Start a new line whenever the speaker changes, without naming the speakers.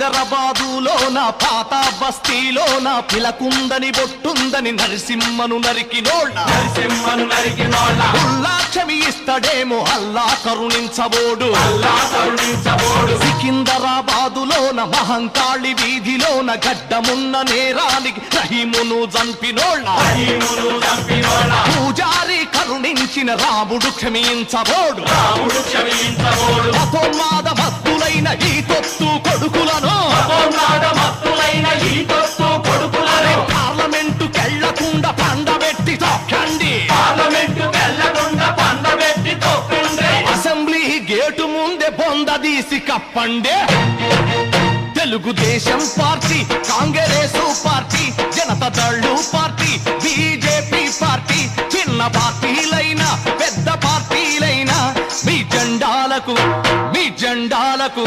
హైదరాబాదులోన పాత బస్తీలోన పిలకుందని బొట్టుందని నరసింహను నరికినోళ్ళ ఉల్లాక్షమి ఇస్తడేమో అల్లా కరుణించబోడు సికింద్రాబాదులోన మహంకాళి వీధిలోన గడ్డమున్న నేరానికి రహీమును చంపినోళ్ళ పూజారి కరుణించిన రాముడు క్షమించబోడు మతోన్మాద మత్తులైన ఈ తొత్తు కొడుకులను పార్లమెంటు కెళ్లకుండా పండబెట్టి తొక్కండి అసెంబ్లీ గేటు ముందే బొందదీసి కప్పండి Telugu Desam party Congress party Janata Dal party BJP party చిన్న పార్టీలైనా పెద్ద పార్టీలైనా మీ జెండాలకు